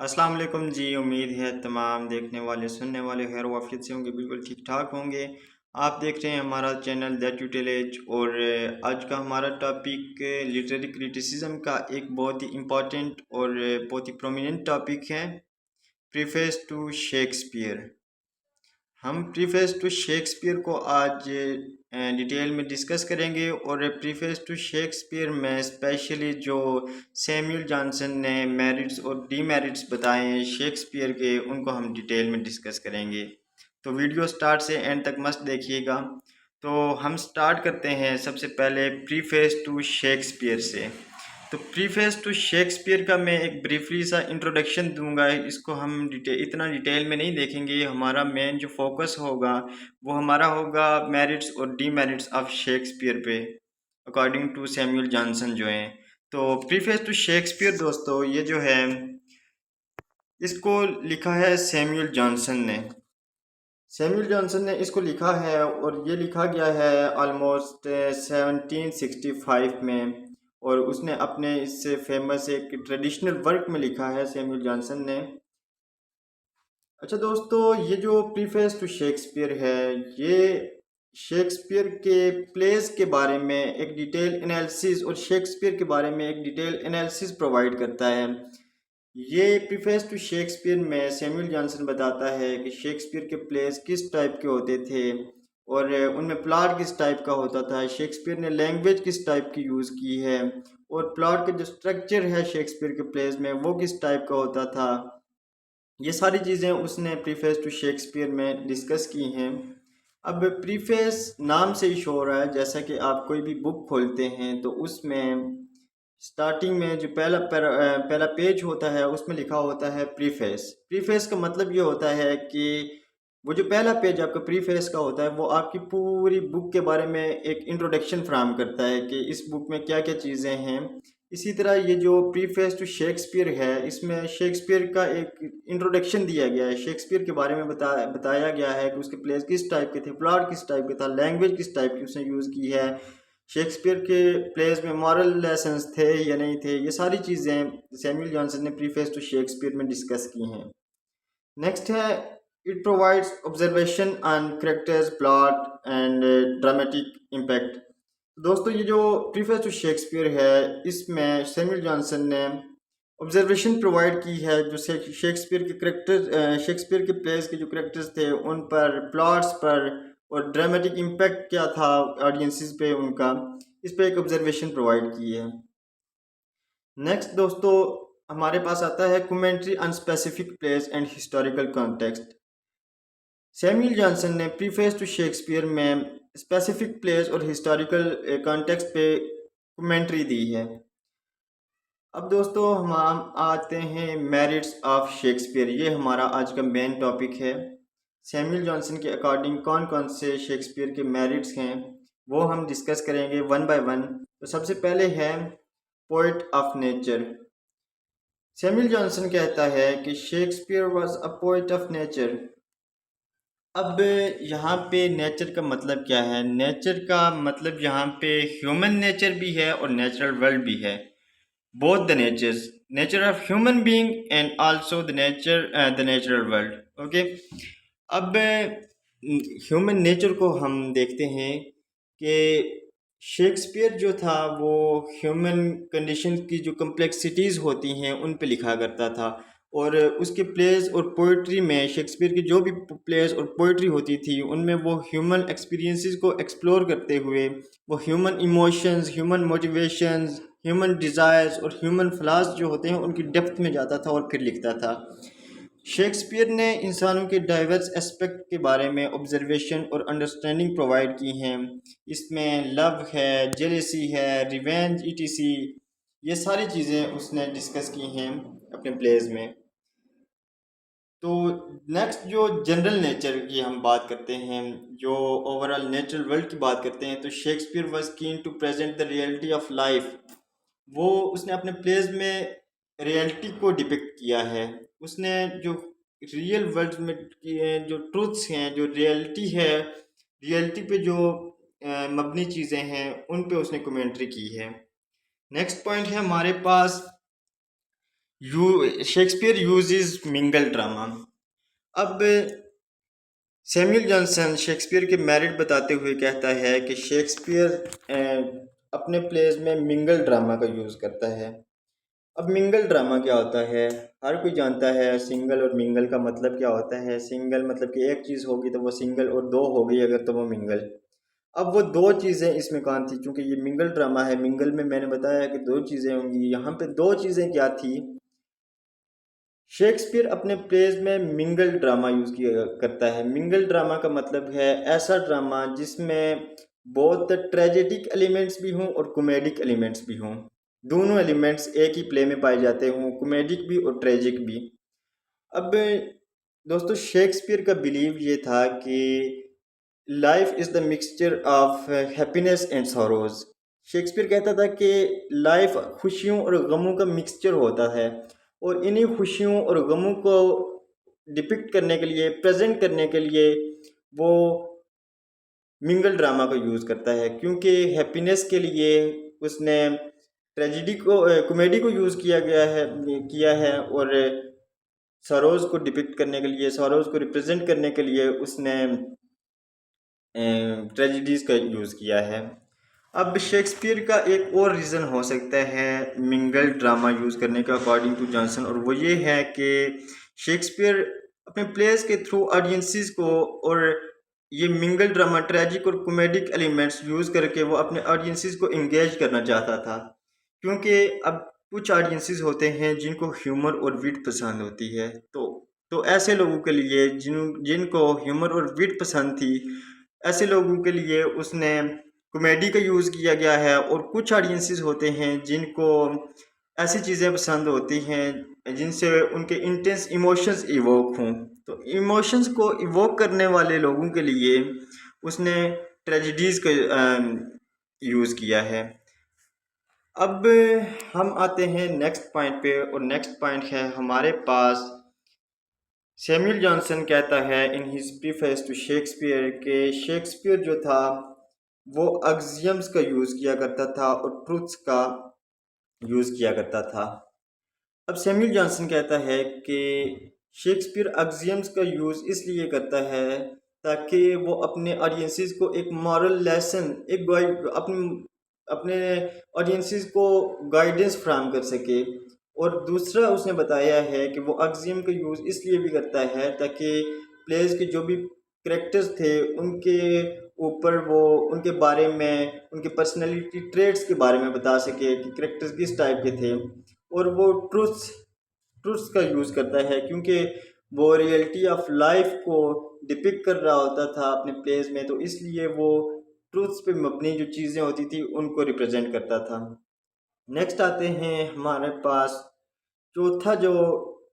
अस्सलाम वालेकुम जी। उम्मीद है तमाम देखने वाले सुनने वाले खैर वाफियत से होंगे, बिल्कुल ठीक ठाक होंगे। आप देख रहे हैं हमारा चैनल दैट यूटिलेज और आज का हमारा टॉपिक लिटरेरी क्रिटिसिज्म का एक बहुत ही इम्पोर्टेंट और बहुत ही प्रोमिनेंट टॉपिक है, प्रीफेस टू शेक्सपियर। हम प्रीफेस टू शेक्सपियर को आज डिटेल में डिस्कस करेंगे और प्रीफेस टू शेक्सपियर में स्पेशली जो सैमुअल जॉनसन ने मेरिट्स और डीमेरिट्स बताए हैं शेक्सपियर के, उनको हम डिटेल में डिस्कस करेंगे। तो वीडियो स्टार्ट से एंड तक मस्त देखिएगा। तो हम स्टार्ट करते हैं सबसे पहले प्रीफेस टू शेक्सपियर से। तो प्रीफेस टू शेक्सपियर का मैं एक ब्रीफली सा इंट्रोडक्शन दूंगा। इसको हम इतना डिटेल में नहीं देखेंगे। हमारा मेन जो फोकस होगा वो हमारा होगा मेरिट्स और डीमेरिट्स ऑफ शेक्सपियर पे, अकॉर्डिंग टू सैमुअल जॉनसन जो हैं। तो प्रीफेस टू शेक्सपियर दोस्तों, ये जो है इसको लिखा है सैमुअल जॉनसन ने। सैमुअल जॉनसन ने इसको लिखा है और ये लिखा गया है ऑलमोस्ट 1765 में, और उसने अपने इससे फेमस एक ट्रेडिशनल वर्क में लिखा है सैमुअल जॉनसन ने। अच्छा दोस्तों, ये जो प्रीफेस टू शेक्सपियर है, ये शेक्सपियर के प्लेस के बारे में एक डिटेल एनालिसिस और शेक्सपियर के बारे में एक डिटेल एनालिसिस प्रोवाइड करता है। ये प्रीफेस टू शेक्सपियर में सैमुअल जॉनसन बताता है कि शेक्सपियर के प्लेस किस टाइप के होते थे और उनमें प्लॉट किस टाइप का होता था, शेक्सपियर ने लैंग्वेज किस टाइप की यूज़ की है, और प्लॉट का जो स्ट्रक्चर है शेक्सपियर के प्लेस में वो किस टाइप का होता था। ये सारी चीज़ें उसने प्रीफेस टू शेक्सपियर में डिस्कस की हैं। अब प्रीफेस नाम से ही शो हो रहा है, जैसा कि आप कोई भी बुक खोलते हैं तो उसमें स्टार्टिंग में जो पहला पेज होता है उसमें लिखा होता है प्रीफेस। प्रीफेस का मतलब ये होता है कि वो जो पहला पेज आपका प्रीफेस का होता है वो आपकी पूरी बुक के बारे में एक इंट्रोडक्शन फ्राहम करता है कि इस बुक में क्या क्या चीज़ें हैं। इसी तरह ये जो प्रीफेस टू शेक्सपियर है, इसमें शेक्सपियर का एक इंट्रोडक्शन दिया गया है, शेक्सपियर के बारे में बताया गया है कि उसके प्लेस किस टाइप के थे, प्लॉट किस टाइप का था, लैंग्वेज किस टाइप की उसने यूज़ की है, शेक्सपियर के प्लेस में मॉरल लेसन्स थे या नहीं थे। ये सारी चीज़ें सैमुअल जॉनसन ने प्रीफेस टू शेक्सपियर में डिस्कस की हैं। नेक्स्ट है, it provides observation on characters, plot and dramatic impact. दोस्तों, ये जो प्रीफेस टू शेक्सपियर है, इसमें सैमुअल जॉनसन ने ऑब्जर्वेशन प्रोवाइड की है जो शेक्सपियर के करेक्टर, शेक्सपियर के प्लेस के जो करेक्टर्स थे उन पर, प्लॉट्स पर, और ड्रामेटिक इम्पैक्ट क्या था ऑडियंसिस पे उनका, इस पर एक ऑब्जर्वेशन प्रोवाइड की है। नेक्स्ट दोस्तों, हमारे पास आता है commentary on specific place and historical context. Samuel Johnson ने प्रीफेस टू शेक्सपियर में स्पेसिफिक प्लेस और हिस्टोरिकल कॉन्टेक्स्ट पे कमेंट्री दी है। अब दोस्तों हम आते हैं मेरिट्स ऑफ शेक्सपियर। ये हमारा आज का मेन टॉपिक है। सैमुअल जॉनसन के अकॉर्डिंग कौन कौन से शेक्सपियर के मेरिट्स हैं वो हम डिस्कस करेंगे वन बाय वन। तो सबसे पहले है poet of nature. Samuel Johnson कहता है कि Shakespeare was a poet of nature. अब यहाँ पे नेचर का मतलब क्या है? नेचर का मतलब यहाँ पे ह्यूमन नेचर भी है और नेचुरल वर्ल्ड भी है। Both the natures, nature of human being and also the natural world. Okay, अब ह्यूमन नेचर को हम देखते हैं कि शेक्सपियर जो था वो ह्यूमन कंडीशन की जो कम्प्लेक्सिटीज़ होती हैं उन पे लिखा करता था, और उसके प्लेस और पोइट्री में शेक्सपियर की जो भी प्लेस और पोइट्री होती थी उनमें वो ह्यूमन एक्सपीरियंसेस को एक्सप्लोर करते हुए वो human emotions, human motivations, human desires और ह्यूमन फ्लास जो होते हैं उनकी डेप्थ में जाता था और फिर लिखता था। शेक्सपियर ने इंसानों के डाइवर्स एस्पेक्ट के बारे में ऑब्जर्वेशन और अंडरस्टैंडिंग प्रोवाइड की हैं। इसमें लव है, जेलेसी है, रिवेंज ईटीसी, ये सारी चीज़ें उसने डिस्कस की हैं अपने प्लेस में। तो नेक्स्ट जो जनरल नेचर की हम बात करते हैं, जो ओवरऑल नेचुरल वर्ल्ड की बात करते हैं, तो Shakespeare was keen to present the reality of life. वो उसने अपने प्लेस में रियलिटी को डिपिक्ट किया है। उसने जो रियल वर्ल्ड में जो ट्रूथ्स हैं, जो रियलिटी है, रियलिटी पे जो मबनी चीज़ें हैं उन पे उसने कमेंट्री की है। नेक्स्ट पॉइंट है हमारे पास शेक्सपियर यूजेस मिंगल ड्रामा। अब सैमुअल जॉनसन शेक्सपियर के मेरिट बताते हुए कहता है कि शेक्सपियर अपने प्लेस में मिंगल ड्रामा का यूज़ करता है। अब मिंगल ड्रामा क्या होता है? हर कोई जानता है सिंगल और मिंगल का मतलब क्या होता है। सिंगल मतलब कि एक चीज़ होगी तो वो सिंगल, और दो हो गई अगर तो वो मिंगल। अब वो दो चीज़ें इसमें कौन थी? क्योंकि ये मिंगल ड्रामा है, मिंगल में मैंने बताया कि दो चीज़ें होंगी। यहाँ पे दो चीज़ें क्या थी? शेक्सपियर अपने प्लेज में मिंगल ड्रामा यूज़ किया करता है। मिंगल ड्रामा का मतलब है ऐसा ड्रामा जिसमें बहुत ट्रेजेडिक एलिमेंट्स भी हों और कॉमेडिक एलिमेंट्स भी हों। दोनों एलिमेंट्स एक ही प्ले में पाए जाते हों, कॉमेडिक भी और ट्रेजिक भी। अब दोस्तों, शेक्सपियर का बिलीव ये था कि life is the mixture of happiness and sorrows. Shakespeare कहता था कि लाइफ खुशियों और गमों का मिक्सचर होता है, और इन्हीं खुशियों और गमों को डिपिक्ट करने के लिए, प्रेजेंट करने के लिए वो मिंगल ड्रामा को यूज़ करता है। क्योंकि हैप्पीनेस के लिए उसने ट्रेजिडी को, कॉमेडी को यूज़ किया है, और सरोज को डिपिक्ट करने के लिए, सरोज को रिप्रेजेंट करने के लिए उसने ट्रेजिडीज़ का यूज़ किया है। अब शेक्सपियर का एक और रीज़न हो सकता है मिंगल ड्रामा यूज़ करने का अकॉर्डिंग टू जॉनसन, और वो ये है कि शेक्सपियर अपने प्लेस के थ्रू ऑडियंसिस को, और ये मिंगल ड्रामा ट्रेजिक और कॉमेडिक एलिमेंट्स यूज़ करके वो अपने ऑडियंसिस को इंगेज करना चाहता था। क्योंकि अब कुछ ऑडियंसिस होते हैं जिनको ह्यूमर और विट पसंद होती है, तो ऐसे लोगों के लिए जिनको ह्यूमर और विट पसंद थी, ऐसे लोगों के लिए उसने कॉमेडी का यूज़ किया गया है। और कुछ ऑडियंसिस होते हैं जिनको ऐसी चीज़ें पसंद होती हैं जिनसे उनके इंटेंस इमोशंस इवोक हों, तो इमोशंस को इवोक करने वाले लोगों के लिए उसने ट्रेजिडीज़ का यूज़ किया है। अब हम आते हैं नेक्स्ट पॉइंट पे, और नेक्स्ट पॉइंट है हमारे पास सैमुअल जॉनसन कहता है in his preface to Shakespeare के शेक्सपियर जो था वो अक्सियम्स का यूज़ किया करता था और ट्रुथ्स का यूज़ किया करता था। अब सैमुअल जॉनसन कहता है कि शेक्सपियर अक्सियम्स का यूज़ इसलिए करता है ताकि वो अपने ऑडियंसिस को एक मॉरल लेसन, एक अपने अपने ऑडियंसिस को गाइडेंस फ्राहम कर सके। और दूसरा उसने बताया है कि वो अक्सियम का यूज़ इसलिए भी करता है ताकि प्लेयर्स के जो भी करेक्टर्स थे उनके ऊपर वो, उनके बारे में, उनके पर्सनैलिटी ट्रेट्स के बारे में बता सके कि करेक्टर्स किस टाइप के थे। और वो ट्रुथ्स का यूज़ करता है क्योंकि वो रियलिटी ऑफ लाइफ को डिपिक्ट कर रहा होता था अपने प्लेस में, तो इसलिए वो ट्रुथ्स पे मबनी जो चीज़ें होती थी उनको रिप्रेजेंट करता था। नेक्स्ट आते हैं हमारे पास चौथा जो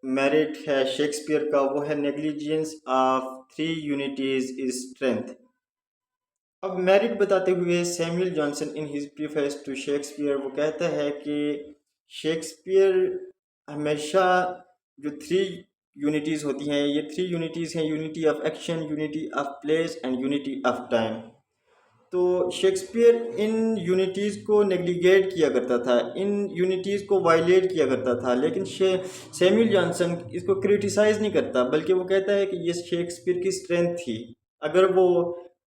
मेरिट है शेक्सपियर का, वो है negligence of three unities is strength. अब मेरिट बताते हुए Samuel Johnson in his preface to Shakespeare वो कहता है कि शेक्सपियर हमेशा जो थ्री यूनिटीज़ होती हैं, ये थ्री यूनिटीज़ हैं, unity of action, unity of place and unity of time. तो शेक्सपियर इन यूनिटीज़ को नेग्लिगेट किया करता था, इन यूनिटीज़ को वायलेट किया करता था, लेकिन सैमुअल जॉनसन इसको क्रिटिसाइज़ नहीं करता, बल्कि वो कहता है कि ये शेक्सपियर की स्ट्रेंथ थी। अगर वो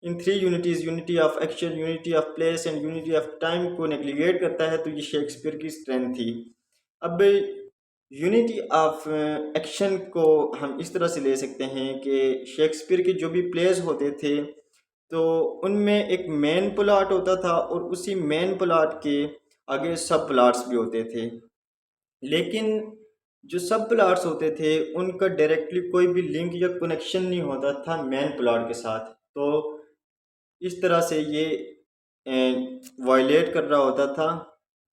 in three unities, unity of action, unity of place and unity of time को नेग्लिगेट करता है तो ये शेक्सपियर की स्ट्रेंथ थी। अब यूनिटी ऑफ एक्शन को हम इस तरह से ले सकते हैं कि शेक्सपियर के जो भी प्लेस होते थे तो उनमें एक मेन प्लॉट होता था, और उसी मेन प्लॉट के आगे सब प्लॉट्स भी होते थे। लेकिन जो सब प्लॉट्स होते थे उनका डायरेक्टली कोई भी लिंक या कनेक्शन नहीं होता था मेन प्लॉट के साथ। तो इस तरह से ये वायलेट कर रहा होता था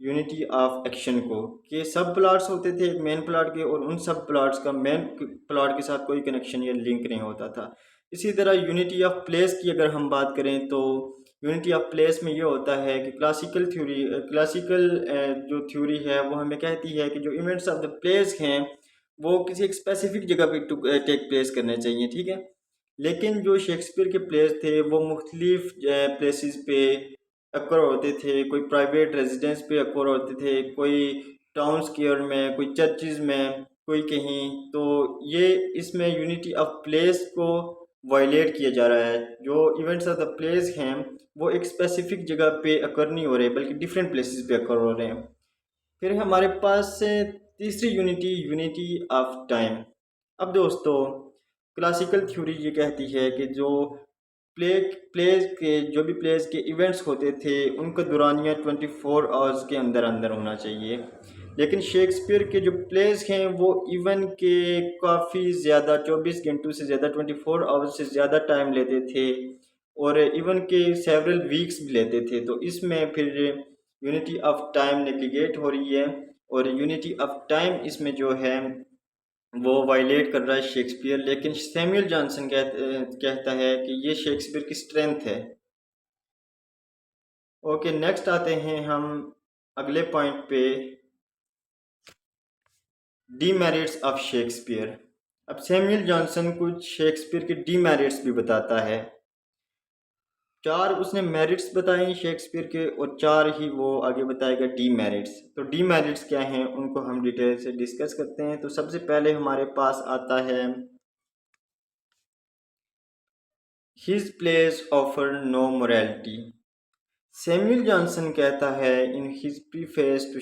यूनिटी ऑफ एक्शन को, कि सब प्लॉट्स होते थे एक मेन प्लॉट के, और उन सब प्लॉट्स का मेन प्लॉट के साथ कोई कनेक्शन या लिंक नहीं होता था। इसी तरह यूनिटी ऑफ प्लेस की अगर हम बात करें तो यूनिटी ऑफ प्लेस में ये होता है कि क्लासिकल जो थ्योरी है वो हमें कहती है कि जो इवेंट्स ऑफ द प्लेस हैं वो किसी एक स्पेसिफिक जगह पे टेक प्लेस करने चाहिए, ठीक है। लेकिन जो शेक्सपियर के प्लेस थे वो मुख्तलिफ प्लेसेस पे अक्कर होते थे, कोई प्राइवेट रेजिडेंस पे अक्कर होते थे, कोई टाउन स्क्वायर में, कोई चर्चिज़ में, कोई कहीं। तो ये इसमें यूनिटी ऑफ प्लेस को वायलेट किया जा रहा है। जो इवेंट्स ऑफ द प्लेस हैं वो एक स्पेसिफिक जगह पे अकर नहीं हो रहे बल्कि डिफरेंट प्लेसेस पे अकर हो रहे हैं। फिर हमारे पास तीसरी यूनिटी, यूनिटी ऑफ टाइम। अब दोस्तों, क्लासिकल थ्योरी ये कहती है कि जो जो भी प्लेस के इवेंट्स होते थे उनका दौरानिया 24 आवर्स के अंदर अंदर होना चाहिए। लेकिन शेक्सपियर के जो प्लेस हैं वो इवन के काफ़ी ज़्यादा 24 घंटों से ज़्यादा 24 आवर्स से ज़्यादा टाइम लेते थे और इवन के सेवरल वीक्स भी लेते थे। तो इसमें फिर यूनिटी ऑफ टाइम नेग्लिगेट हो रही है और यूनिटी ऑफ टाइम इसमें जो है वो वायलेट कर रहा है शेक्सपियर। लेकिन सैमुअल जॉनसन कहता है कि ये शेक्सपियर की स्ट्रेंथ है। ओके, नेक्स्ट आते हैं हम अगले पॉइंट पे, डीमेरिट्स ऑफ शेक्सपियर। अब सैमुअल जॉनसन कुछ शेक्सपियर के डीमेरिट्स भी बताता है। 4 उसने मेरिट्स बताए शेक्सपियर के और 4 ही वो आगे बताएगा डीमेरिट्स। तो डीमेरिट्स क्या हैं उनको हम डिटेल से डिस्कस करते हैं। तो सबसे पहले हमारे पास आता है his plays offer no morality. Samuel Johnson कहता है in his preface to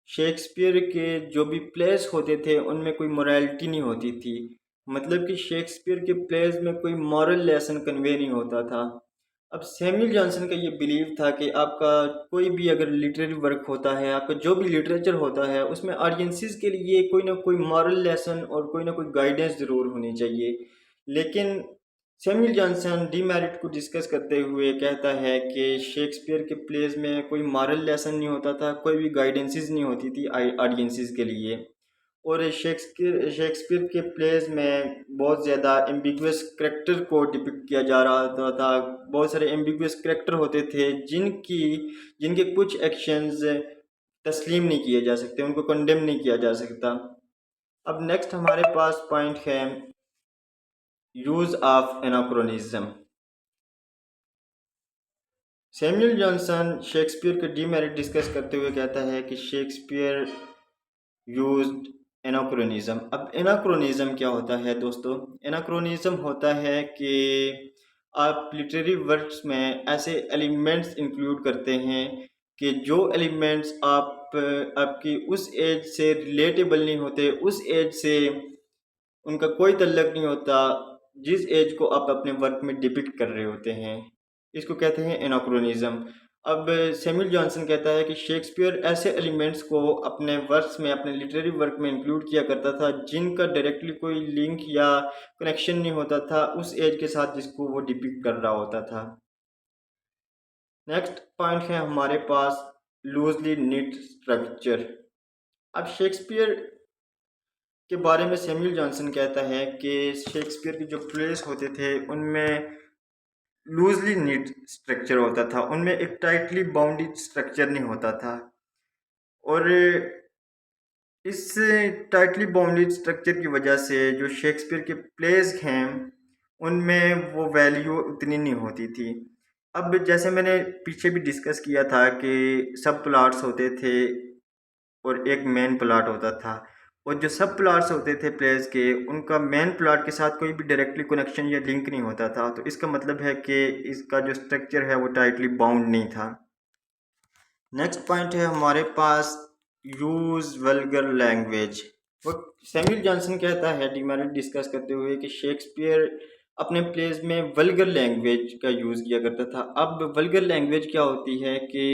Shakespeare के जो भी प्लेस होते थे उनमें कोई मोरालिटी नहीं होती थी। मतलब कि शेक्सपियर के प्लेस में कोई मॉरल लेसन कन्वे नहीं होता था। अब सैमुअल जॉनसन का ये बिलीव था कि आपका कोई भी अगर लिटरेरी वर्क होता है, आपका जो भी लिटरेचर होता है, उसमें ऑडियंसिस के लिए कोई ना कोई मॉरल लेसन और कोई ना कोई गाइडेंस ज़रूर होनी चाहिए। लेकिन सैमुअल जॉनसन डीमेरिट को डिस्कस करते हुए कहता है कि शेक्सपियर के प्लेस में कोई मॉरल लेसन नहीं होता था, कोई भी गाइडेंसेस नहीं होती थी ऑडियंसिस के लिए। और शेक्सपियर के प्लेस में बहुत ज़्यादा एम्बिगुअस करेक्टर को डिपिक्ट किया जा रहा था। बहुत सारे एम्बिगुअस करेक्टर होते थे जिनके कुछ एक्शंस तस्लीम नहीं किए जा सकते, उनको कंडेम नहीं किया जा सकता। अब नेक्स्ट हमारे पास पॉइंट है use of anachronism. Samuel Johnson Shakespeare के डीमेरिट डिस्कस करते हुए कहता है कि शेक्सपियर यूज्ड एनाक्रोनिज्म। अब एनाक्रोनिज्म क्या होता है दोस्तों? एनाक्रोनिज्म होता है कि आप लिटरेरी वर्क्स में ऐसे एलिमेंट्स इंक्लूड करते हैं कि जो एलिमेंट्स आपकी उस एज से रिलेटेबल नहीं होते, उस एज से उनका कोई तल्लक नहीं होता जिस एज को आप अपने वर्क में डिपिक्ट कर रहे होते हैं। इसको कहते हैं एनाक्रोनिज्म। अब सैमुअल जॉनसन कहता है कि शेक्सपियर ऐसे एलिमेंट्स को अपने वर्क्स में, अपने लिटरेरी वर्क में इंक्लूड किया करता था जिनका डायरेक्टली कोई लिंक या कनेक्शन नहीं होता था उस एज के साथ जिसको वो डिपिक्ट कर रहा होता था। नेक्स्ट पॉइंट है हमारे पास लूजली निट स्ट्रक्चर। अब शेक्सपियर के बारे में सैमुअल जॉनसन कहता है कि शेक्सपियर के जो प्लेस होते थे उनमें लूजली निट स्ट्रक्चर होता था, उनमें एक टाइटली बाउंडेड स्ट्रक्चर नहीं होता था। और इस टाइटली बाउंडेड स्ट्रक्चर की वजह से जो शेक्सपियर के प्लेस हैं उनमें वो वैल्यू उतनी नहीं होती थी। अब जैसे मैंने पीछे भी डिस्कस किया था कि सब प्लॉट्स होते थे और एक मेन प्लॉट होता था, और जो सब प्लॉट्स होते थे प्लेस के उनका मेन प्लॉट के साथ कोई भी डायरेक्टली कनेक्शन या लिंक नहीं होता था। तो इसका मतलब है कि इसका जो स्ट्रक्चर है वो टाइटली बाउंड नहीं था। नेक्स्ट पॉइंट है हमारे पास यूज वल्गर लैंग्वेज। वो सैमुअल जॉनसन कहता है डीमेरिट डिस्कस करते हुए कि शेक्सपियर अपने प्लेस में वल्गर लैंग्वेज का यूज़ किया करता था। अब वल्गर लैंग्वेज क्या होती है कि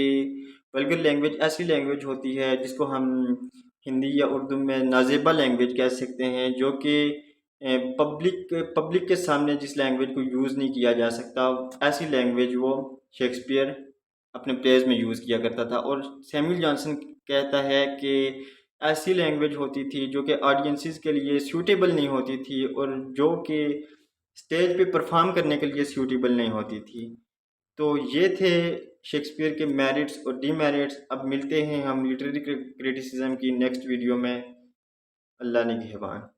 वल्गर लैंग्वेज ऐसी लैंग्वेज होती है जिसको हम हिंदी या उर्दू में नाजेबा लैंग्वेज कह सकते हैं, जो कि पब्लिक के सामने जिस लैंग्वेज को यूज़ नहीं किया जा सकता, ऐसी लैंग्वेज वो शेक्सपियर अपने प्लेस में यूज़ किया करता था। और सैमुअल जॉनसन कहता है कि ऐसी लैंग्वेज होती थी जो कि ऑडियंसिस के लिए सूटेबल नहीं होती थी और जो कि स्टेज पे परफॉर्म करने के लिए सूटेबल नहीं होती थी। तो ये थे शेक्सपियर के मेरिट्स और डीमेरिट्स। अब मिलते हैं हम लिटरेरी क्रिटिसिज्म की नेक्स्ट वीडियो में। अल्लाह निगहबान।